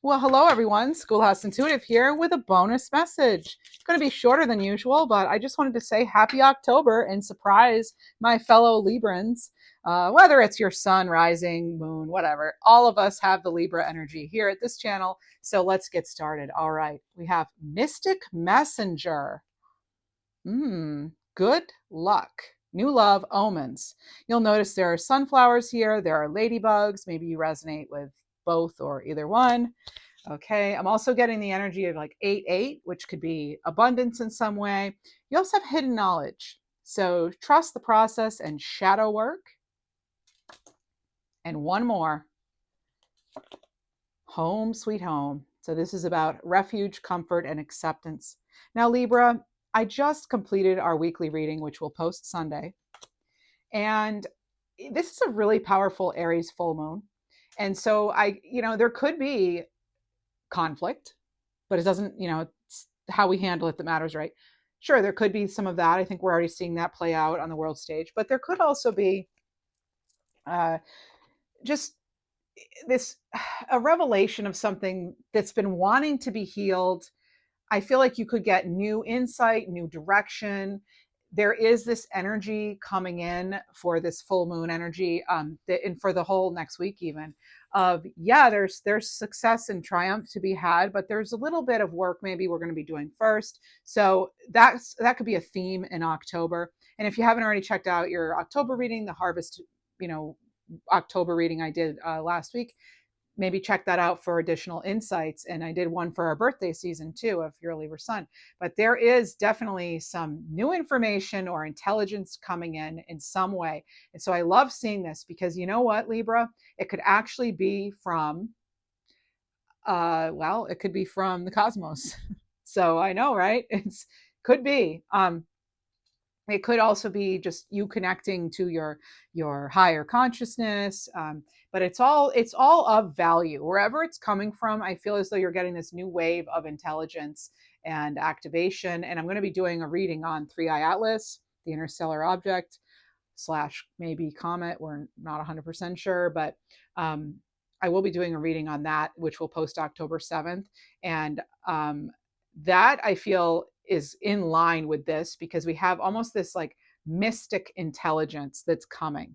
Well, hello everyone. Schoolhouse Intuitive here with a bonus message. It's going to be shorter than usual, but I just wanted to say happy October and surprise my fellow Librans. Whether it's your sun, rising, moon, whatever, all of us have the Libra energy here at this channel. So let's get started. All right, we have Mystic Messenger. Good luck. New love omens. You'll notice there are sunflowers here. There are ladybugs. Maybe you resonate with both or either one. Okay, I'm also getting the energy of like 8-8, which could be abundance in some way. You also have hidden knowledge. So trust the process and shadow work. And one more, home sweet home. So this is about refuge, comfort, and acceptance. Now, Libra, I just completed our weekly reading, which we'll post Sunday. And this is a really powerful Aries full moon. And so there could be conflict, but it doesn't, it's how we handle it that matters, right? Sure, there could be some of that. I think we're already seeing that play out on the world stage, but there could also be just this a revelation of something that's been wanting to be healed. I feel like you could get new insight, new direction. There is this energy coming in for this full moon energy, and for the whole next week, even of there's success and triumph to be had, but there's a little bit of work maybe we're going to be doing first. So that could be a theme in October. And if you haven't already checked out your October reading, the Harvest, October reading I did last week, maybe check that out for additional insights. And I did one for our birthday season too, if you're a Libra sun. But there is definitely some new information or intelligence coming in some way. And so I love seeing this because you know what, Libra? It could actually be from, it could be from the cosmos. So I know, right? Could be. It could also be just you connecting to your higher consciousness, but it's all of value wherever it's coming from. I feel as though you're getting this new wave of intelligence and activation. And I'm going to be doing a reading on 3i Atlas, the interstellar object / maybe comet. We're not 100% sure, but I will be doing a reading on that, which will post October 7th. And that I feel is in line with this because we have almost this like mystic intelligence that's coming.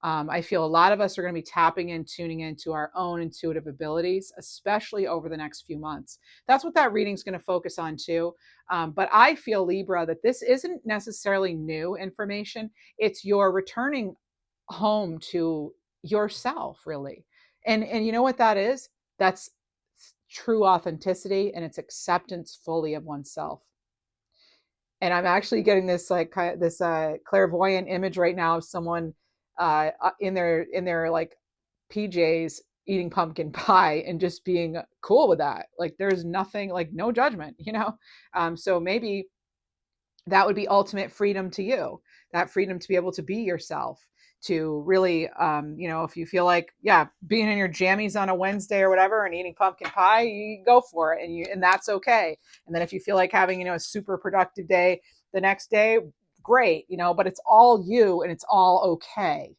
I feel a lot of us are going to be tapping in, tuning into our own intuitive abilities, especially over the next few months. That's what that reading is going to focus on too. But I feel, Libra, that this isn't necessarily new information. It's your returning home to yourself, really. And you know what that is? That's true authenticity, and it's acceptance fully of oneself. And I'm actually getting this clairvoyant image right now of someone in their like PJs eating pumpkin pie and just being cool with that. Like there's nothing, like no judgment, so maybe that would be ultimate freedom to you, that freedom to be able to be yourself, to really, if you feel like, being in your jammies on a Wednesday or whatever and eating pumpkin pie, you go for it, and that's okay. And then if you feel like having, a super productive day the next day, great, but it's all you and it's all okay.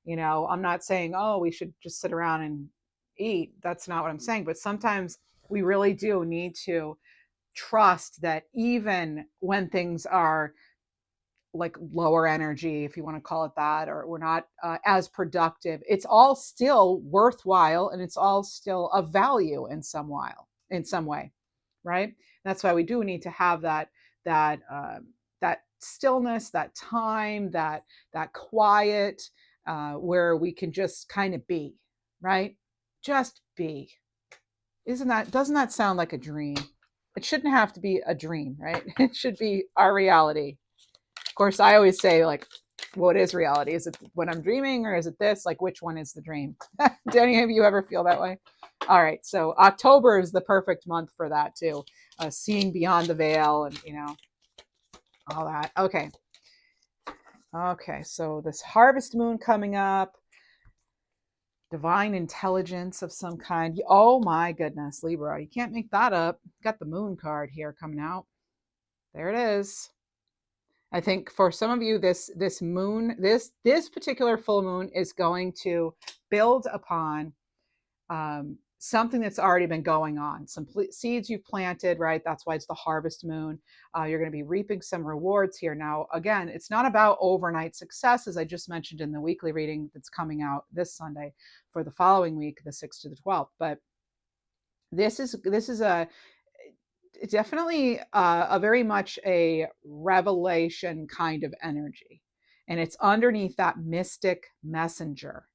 I'm not saying, oh, we should just sit around and eat. That's not what I'm saying. But sometimes we really do need to trust that even when things are like lower energy, if you want to call it that, or we're not as productive, it's all still worthwhile and it's all still of value in some way, right? That's why we do need to have that stillness, that time, that quiet, where we can just kind of be, right? Just be. Doesn't that sound like a dream? It shouldn't have to be a dream, right? It should be our reality. Of course, I always say, like, what is reality? Is it when I'm dreaming, or is it this? Like, which one is the dream? Do any of you ever feel that way? All right, so October is the perfect month for that too. Seeing beyond the veil and, all that. Okay, so this harvest moon coming up, divine intelligence of some kind. Oh my goodness, Libra, you can't make that up. Got the moon card here coming out. There it is. I think for some of you, this moon, this particular full moon is going to build upon something that's already been going on, some seeds you've planted, right? That's why it's the harvest moon. You're going to be reaping some rewards here. Now, again, it's not about overnight success, as I just mentioned in the weekly reading that's coming out this Sunday for the following week, the 6th to the 12th. But this is a definitely a very much a revelation kind of energy, and it's underneath that mystic messenger.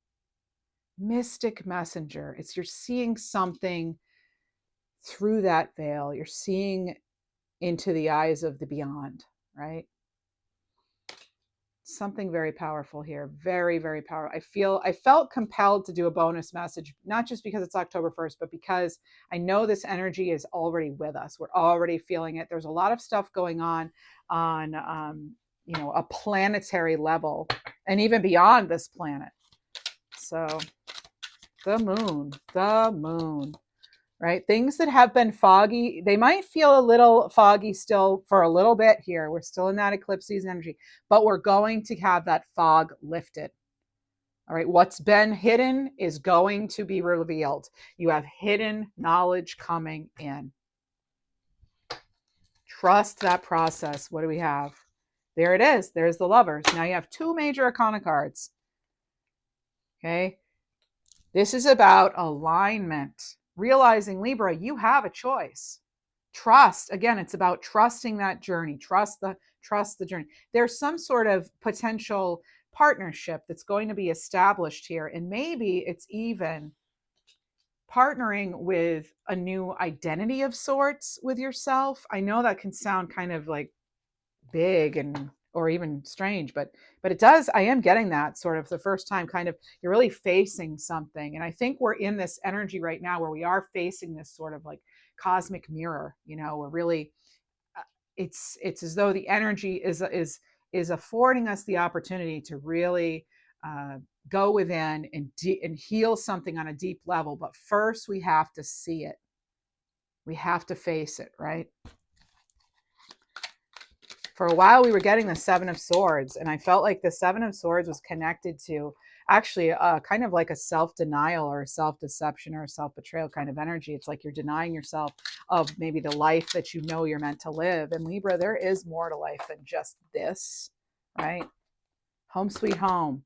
It's you're seeing something through that veil. You're seeing into the eyes of the beyond, right? Something very powerful here. Very, very powerful. I felt compelled to do a bonus message, not just because it's October 1st, but because I know this energy is already with us. We're already feeling it. There's a lot of stuff going on a planetary level and even beyond this planet. So the moon, right? Things that have been foggy, they might feel a little foggy still for a little bit here. We're still in that eclipse season energy, but we're going to have that fog lifted. All right. What's been hidden is going to be revealed. You have hidden knowledge coming in. Trust that process. What do we have? There it is. There's the Lovers. Now you have 2 major arcana cards. Okay. This is about alignment. Realizing, Libra, you have a choice. Trust. Again, it's about trusting that journey. Trust the journey. There's some sort of potential partnership that's going to be established here. And maybe it's even partnering with a new identity of sorts with yourself. I know that can sound kind of like big and or even strange, but it does. I am getting that sort of the first time, kind of you're really facing something. And I think we're in this energy right now where we are facing this sort of like cosmic mirror. We're really it's as though the energy is affording us the opportunity to really go within and heal something on a deep level. But first we have to see it. We have to face it, right? For a while we were getting the 7 of Swords, and I felt like the 7 of Swords was connected to actually kind of like a self-denial or a self-deception or a self-betrayal kind of energy. It's like you're denying yourself of maybe the life that you know you're meant to live. And Libra, there is more to life than just this, right? Home sweet home.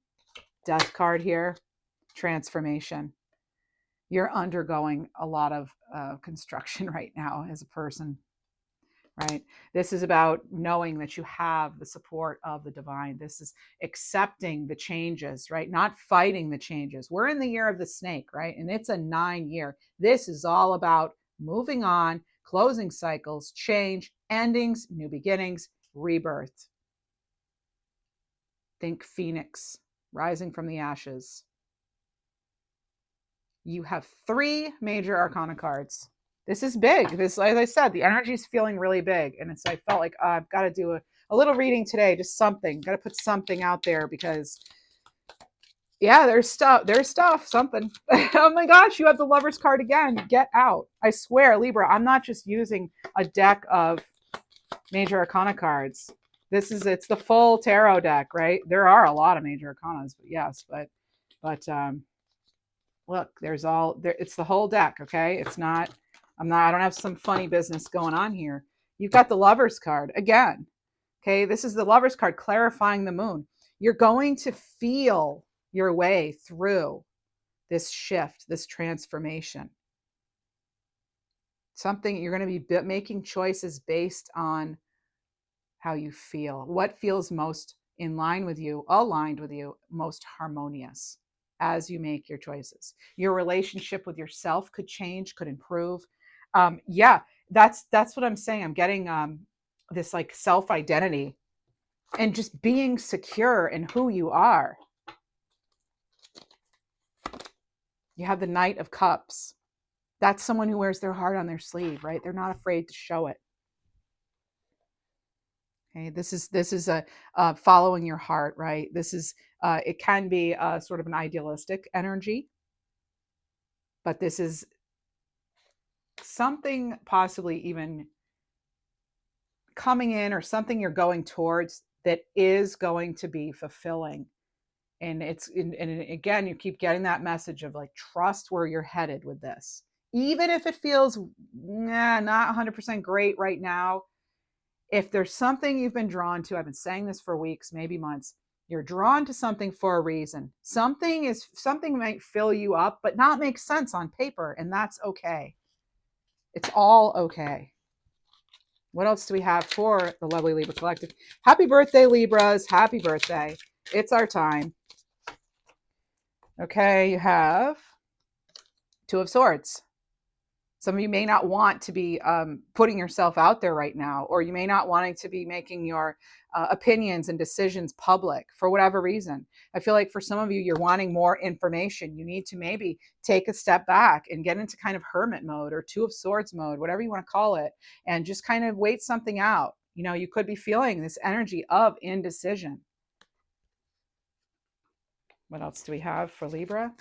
Death card here. Transformation. You're undergoing a lot of construction right now as a person. Right? This is about knowing that you have the support of the divine. This is accepting the changes, right? Not fighting the changes. We're in the year of the snake, right? And it's a 9 year. This is all about moving on, closing cycles, change, endings, new beginnings, rebirth. Think Phoenix, rising from the ashes. You have 3 major arcana cards. This is big. This, as I said, the energy is feeling really big. And I felt like I've got to do a little reading today, just something. Got to put something out there because, yeah, there's stuff, something. Oh my gosh, you have the Lover's card again. Get out. I swear, Libra, I'm not just using a deck of major arcana cards. It's the full tarot deck, right? There are a lot of major arcanas, but yes, but look, there's all there. It's the whole deck, okay? It's not. I don't have some funny business going on here. You've got the Lover's card again. Okay, this is the Lover's card clarifying the moon. You're going to feel your way through this shift, this transformation. Something you're going to be making choices based on how you feel. What feels most in line with you, aligned with you, most harmonious as you make your choices. Your relationship with yourself could change, could improve. Yeah, that's what I'm saying. I'm getting this like self-identity and just being secure in who you are. You have the Knight of Cups. That's someone who wears their heart on their sleeve, right? They're not afraid to show it. Okay, this is a following your heart, right? This is it can be sort of an idealistic energy, but this is something possibly even coming in or something you're going towards that is going to be fulfilling. And again, you keep getting that message of like, trust where you're headed with this. even if it feels not 100% great right now, if there's something you've been drawn to, I've been saying this for weeks, maybe months, you're drawn to something for a reason. Something might fill you up, but not make sense on paper, and that's okay. It's all okay. What else do we have for the lovely Libra Collective? Happy birthday, Libras. Happy birthday. It's our time. Okay, you have Two of Swords. Some of you may not want to be putting yourself out there right now, or you may not wanting to be making your opinions and decisions public for whatever reason. I feel like for some of you, you're wanting more information. You need to maybe take a step back and get into kind of hermit mode or Two of Swords mode, whatever you want to call it, and just kind of wait something out. You know, you could be feeling this energy of indecision. What else do we have for Libra?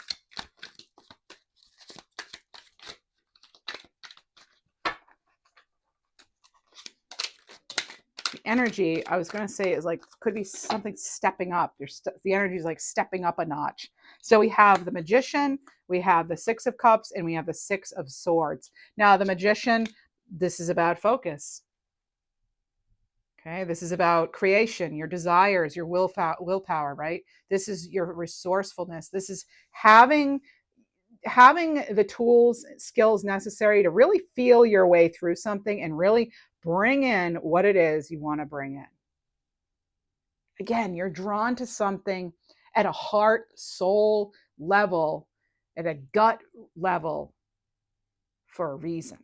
Energy, I was going to say, is like, could be something stepping up. The energy is like stepping up a notch. So we have the Magician, we have the Six of Cups, and we have the Six of Swords. Now, the Magician, this is about focus. Okay, this is about creation, your desires, your willpower, right? This is your resourcefulness. This is having the tools, skills necessary to really feel your way through something and really bring in what it is you want to bring in. Again, you're drawn to something at a heart, soul level, at a gut level for a reason.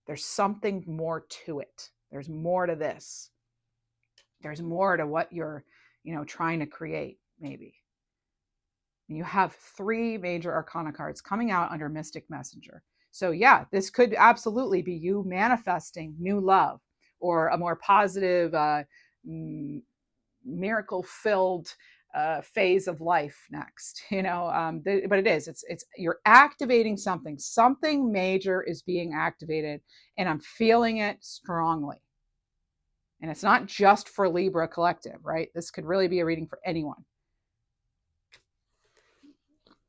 There's something more to it. There's more to this. There's more to what you're, trying to create, maybe. You have 3 major arcana cards coming out under Mystic Messenger. So yeah, this could absolutely be you manifesting new love or a more positive, miracle-filled phase of life next. But it's you're activating something. Something major is being activated, and I'm feeling it strongly. And it's not just for Libra Collective, right? This could really be a reading for anyone.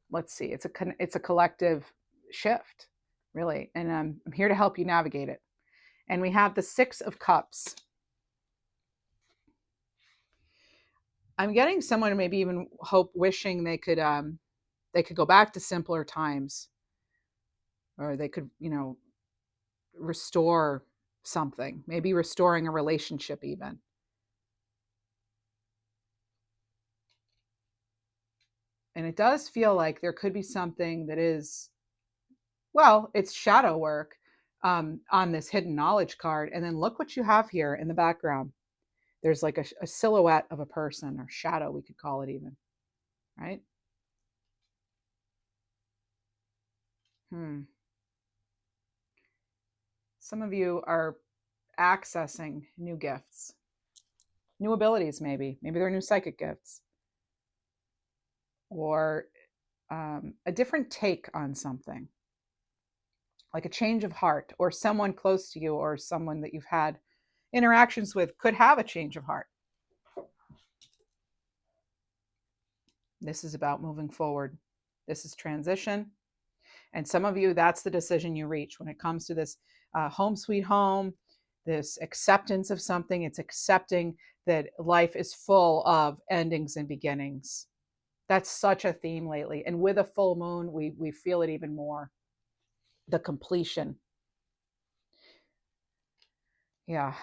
Let's see, it's a collective shift, really, and I'm here to help you navigate it. And we have the Six of Cups. I'm getting someone maybe even wishing they could go back to simpler times, or they could restore something, maybe restoring a relationship even. And it does feel like there could be something that is, well, it's shadow work on this hidden knowledge card. And then look what you have here in the background. There's like a silhouette of a person, or shadow, we could call it even, right? Some of you are accessing new gifts, new abilities, maybe they're new psychic gifts, or a different take on something, like a change of heart, or someone close to you or someone that you've had interactions with could have a change of heart. This is about moving forward. This is transition. And some of you, that's the decision you reach when it comes to this home sweet home, this acceptance of something. It's accepting that life is full of endings and beginnings. That's such a theme lately. And with a full moon, we feel it even more. The completion. Yeah.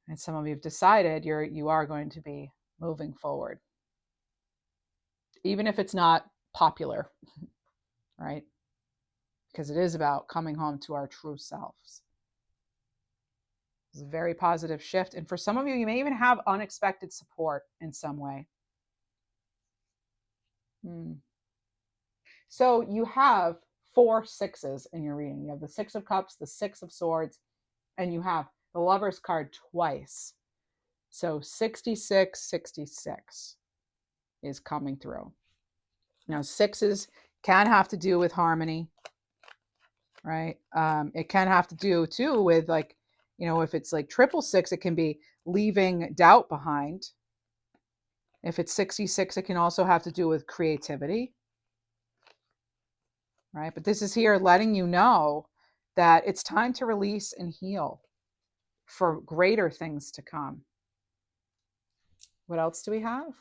And some of you have decided you are going to be moving forward, even if it's not popular, right? Because it is about coming home to our true selves. It's a very positive shift. And for some of you, you may even have unexpected support in some way. So you have 4 sixes in your reading. You have the Six of Cups, the Six of Swords, and you have the Lover's card twice. So 66, 66 is coming through. Now, sixes can have to do with harmony, right? It can have to do too with, like, if it's like 666, it can be leaving doubt behind. If it's 66, it can also have to do with creativity. right? But this is here letting you know that it's time to release and heal for greater things to come. What else do we have?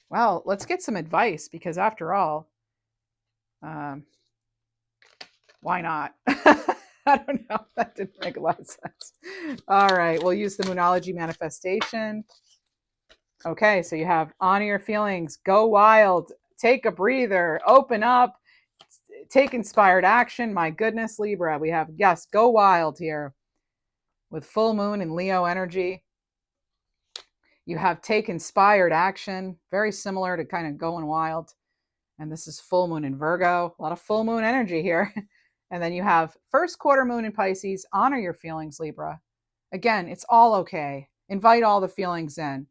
Well, let's get some advice, because after all, why not? I don't know. That didn't make a lot of sense. All right, we'll use the Moonology manifestation. Okay, so you have honor your feelings, go wild, take a breather, open up, take inspired action. My goodness, Libra, we have, yes, go wild here with full moon and Leo energy. You have take inspired action, very similar to kind of going wild. And this is full moon in Virgo, a lot of full moon energy here. And then you have first quarter moon in Pisces, honor your feelings, Libra. Again, it's all okay. Invite all the feelings in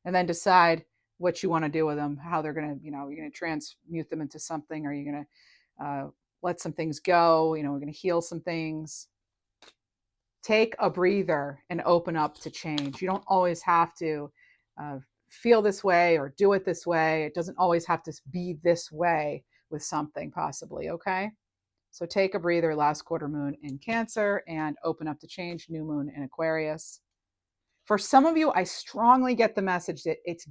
and then decide what you want to do with them, how they're going to, you're going to transmute them into something, or you're going to let some things go. We're going to heal some things. Take a breather and open up to change. You don't always have to feel this way or do it this way. It doesn't always have to be this way with something, possibly. Okay. So take a breather, last quarter moon in Cancer, and open up to change, new moon in Aquarius. For some of you, I strongly get the message that it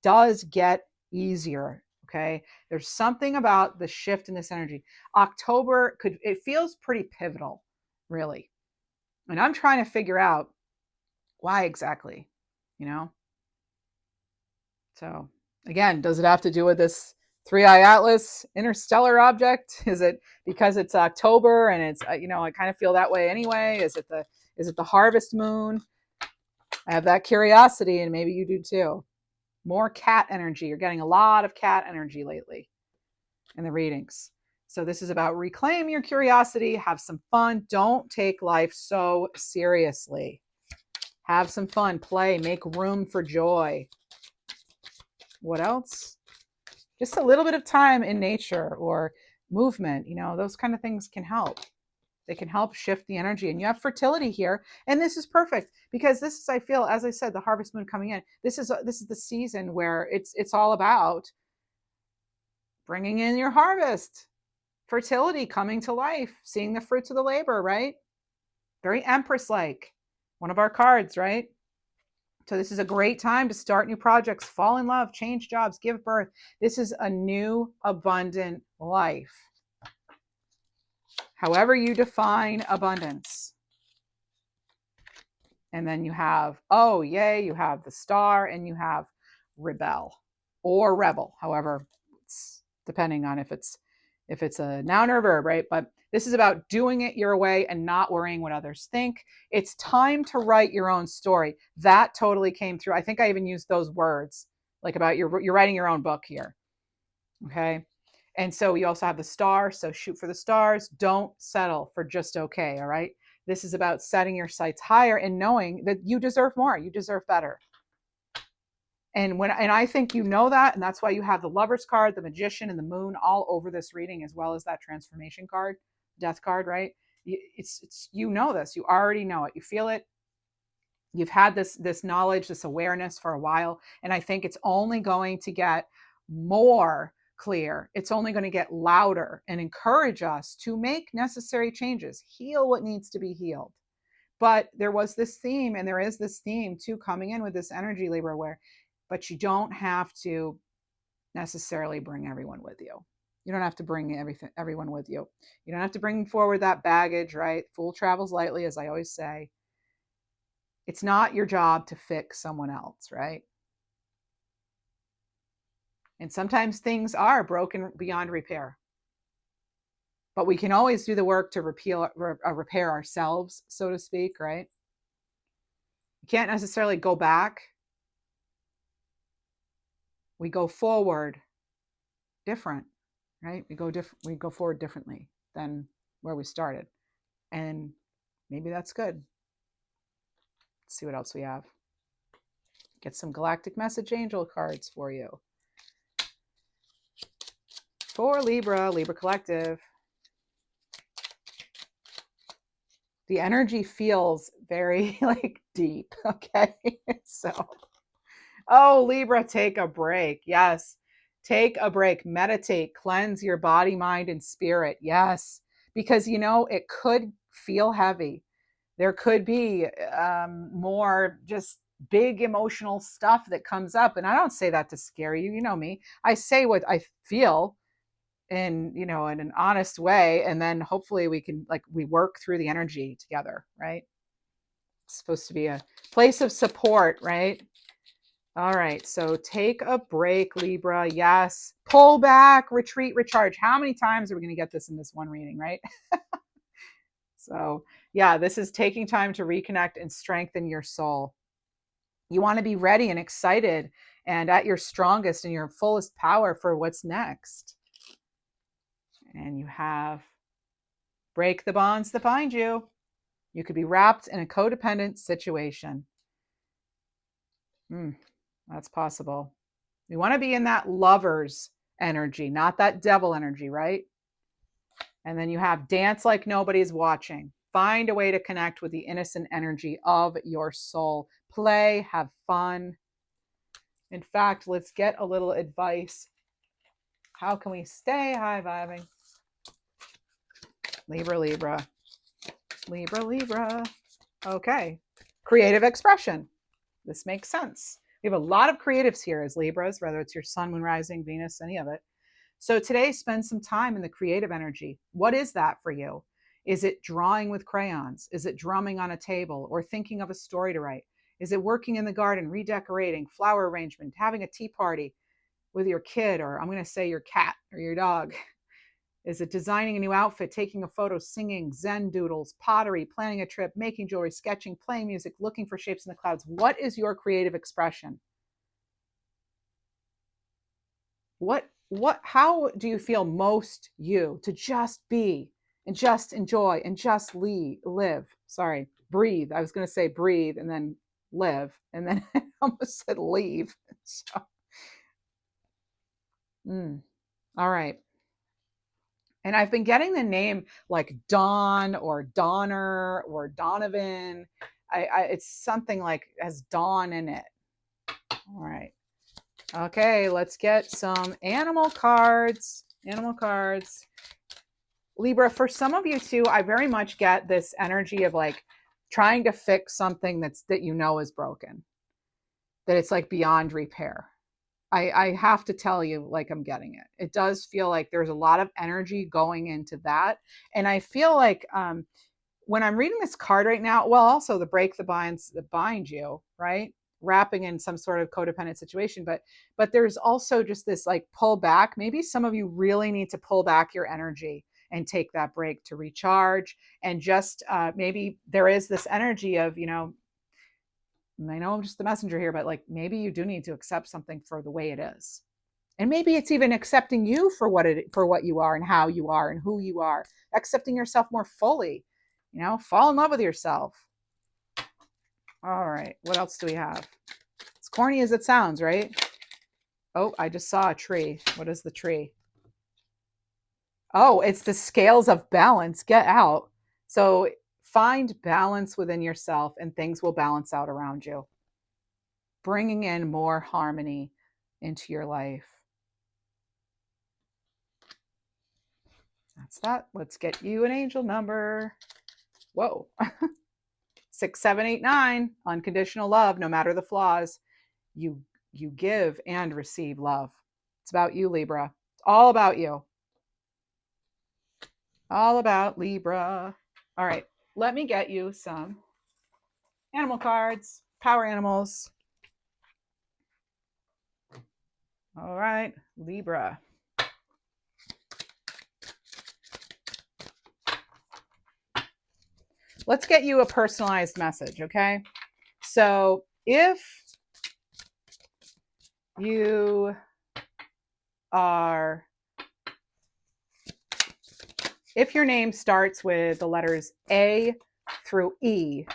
does get easier. Okay. There's something about the shift in this energy. October it feels pretty pivotal, really. And I'm trying to figure out why exactly, So again, does it have to do with this 3i Atlas interstellar object? Is it because it's October and it's, I kind of feel that way anyway? Is it the harvest moon? I have that curiosity, and maybe you do too. More cat energy. You're getting a lot of cat energy lately in the readings. So this is about reclaim your curiosity, have some fun. Don't take life so seriously. Have some fun, play, make room for joy. What else? Just a little bit of time in nature or movement, those kind of things can help. They can help shift the energy. And you have fertility here. And this is perfect, because this is, I feel, as I said, the harvest moon coming in. This is the season where it's all about bringing in your harvest, fertility coming to life, seeing the fruits of the labor, right? Very Empress-like. One of our cards, right? So this is a great time to start new projects, fall in love, change jobs, give birth. This is a new, abundant life. However you define abundance. And then you have, oh, yay, you have the Star, and you have rebel or rebel, however, it's depending on if it's a noun or a verb, right? But this is about doing it your way and not worrying what others think. It's time to write your own story. That totally came through. I think I even used those words, like about you're writing your own book here. Okay. And so you also have the Star. So shoot for the stars. Don't settle for just okay. All right. This is about setting your sights higher and knowing that you deserve more. You deserve better. And I think that, and that's why you have the Lover's card, the Magician, and the Moon all over this reading, as well as that Transformation card, Death card, right? It's this. You already know it. You feel it. You've had this knowledge, this awareness for a while, and I think it's only going to get more clear. It's only going to get louder and encourage us to make necessary changes, heal what needs to be healed. But there was this theme, and there is this theme too coming in with this energy, Libra, but you don't have to necessarily bring everyone with you. You don't have to bring everyone with you. You don't have to bring forward that baggage, right? Fool travels lightly, as I always say. It's not your job to fix someone else, right? And sometimes things are broken beyond repair. But we can always do the work to repair ourselves, so to speak, right? You can't necessarily go back. We go forward different, right? We go forward differently than where we started. And maybe that's good. Let's see what else we have. Get some galactic message angel cards for you. For Libra Collective. The energy feels very deep, okay? So, oh, Libra, take a break. Yes. Take a break, meditate, cleanse your body, mind, and spirit. Yes, because it could feel heavy. There could be more just big emotional stuff that comes up. And I don't say that to scare you. You know me. I say what I feel in an honest way. And then hopefully we work through the energy together, right? It's supposed to be a place of support, right? All right, so take a break, Libra. Yes. Pull back, retreat, recharge. How many times are we going to get this in this one reading, right? So, yeah, this is taking time to reconnect and strengthen your soul. You want to be ready and excited and at your strongest and your fullest power for what's next. And you have break the bonds that bind you. You could be wrapped in a codependent situation. That's possible. We want to be in that lover's energy, not that devil energy, right? And then you have dance like nobody's watching. Find a way to connect with the innocent energy of your soul. Play, have fun. In fact, let's get a little advice. How can we stay high vibing? Libra, Libra. Libra, Libra. Okay. Creative expression. This makes sense. We have a lot of creatives here as Libras, whether it's your sun, moon, rising, Venus, any of it. So today, spend some time in the creative energy. What is that for you? Is it drawing with crayons? Is it drumming on a table or thinking of a story to write? Is it working in the garden, redecorating, flower arrangement, having a tea party with your kid, or I'm going to say your cat or your dog? Is it designing a new outfit, taking a photo, singing, Zen doodles, pottery, planning a trip, making jewelry, sketching, playing music, looking for shapes in the clouds? What is your creative expression? How do you feel most you to just be and just enjoy and just live? Sorry, breathe. I was going to say breathe and then live, and then I almost said leave. So, all right. And I've been getting the name like Don or Donner or Donovan. It's something like has Dawn in it. All right. Okay, let's get some animal cards. Animal cards. Libra, for some of you too, I very much get this energy of like trying to fix something that is broken, that it's like beyond repair. I have to tell you, like, I'm getting it. It does feel like there's a lot of energy going into that. And I feel like when I'm reading this card right now, well, also the break the binds that bind you, right? Wrapping in some sort of codependent situation. But there's also just this like pull back. Maybe some of you really need to pull back your energy and take that break to recharge. And just maybe there is this energy of, I know I'm just the messenger here, but like maybe you do need to accept something for the way it is. And maybe it's even accepting you for what you are and how you are and who you are, accepting yourself more fully, fall in love with yourself. All right, what else do we have? As corny as it sounds, right? Oh, I just saw a tree. What is the tree? Oh, it's the scales of balance. Get out. So find balance within yourself and things will balance out around you. Bringing in more harmony into your life. That's that. Let's get you an angel number. Whoa. 6789. Unconditional love, no matter the flaws. You give and receive love. It's about you, Libra. It's all about you. All about Libra. All right. Let me get you some animal cards. Power animals. All right. Libra. Let's get you a personalized message, okay? So if your name starts with the letters A through E,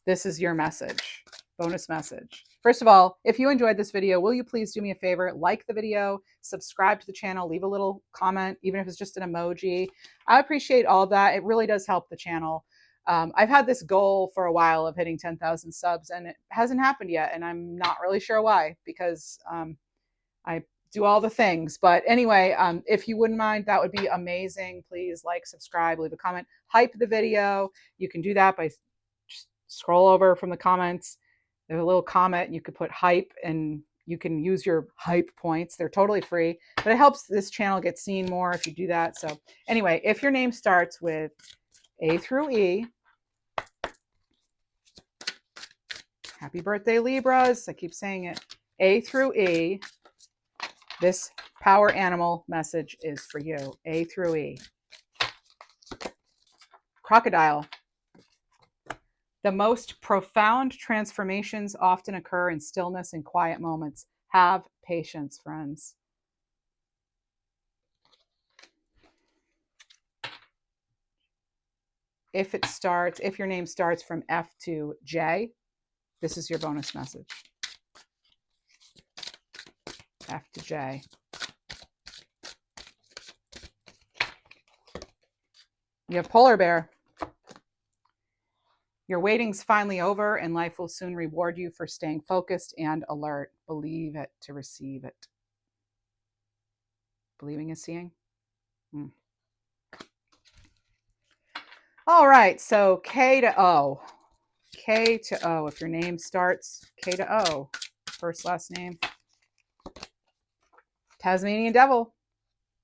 this is your message, bonus message. First of all, if you enjoyed this video, will you please do me a favor, like the video, subscribe to the channel, leave a little comment, even if it's just an emoji. I appreciate all of that. It really does help the channel. I've had this goal for a while of hitting 10,000 subs and it hasn't happened yet. And I'm not really sure why, because I do all the things. But anyway, if you wouldn't mind, that would be amazing. Please like, subscribe, leave a comment, hype the video. You can do that by just scroll over from the comments. There's a little comment, and you could put hype, and you can use your hype points. They're totally free, but it helps this channel get seen more if you do that. So anyway, if your name starts with A through E, happy birthday, Libras. I keep saying it. A through E, this power animal message is for you. A through E. Crocodile. The most profound transformations often occur in stillness and quiet moments. Have patience, friends. If your name starts from F to J, this is your bonus message. F to J. You have polar bear. Your waiting's finally over, and life will soon reward you for staying focused and alert. Believe it to receive it. Believing is seeing. All right, so K to O. K to O. If your name starts K to O, first, last name. Tasmanian Devil.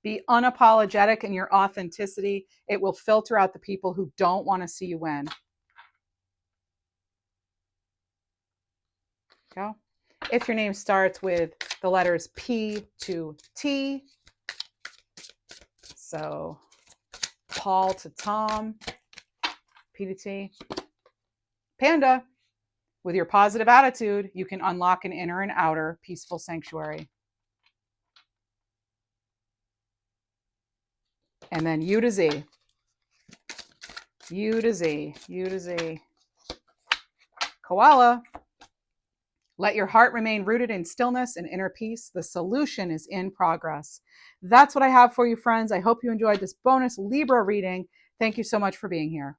Be unapologetic in your authenticity. It will filter out the people who don't want to see you win. Go. If your name starts with the letters P to T, so Paul to Tom, P to T. Panda. With your positive attitude, you can unlock an inner and outer peaceful sanctuary. And then U to Z. U to Z. U to Z. Koala. Let your heart remain rooted in stillness and inner peace. The solution is in progress. That's what I have for you, friends. I hope you enjoyed this bonus Libra reading. Thank you so much for being here.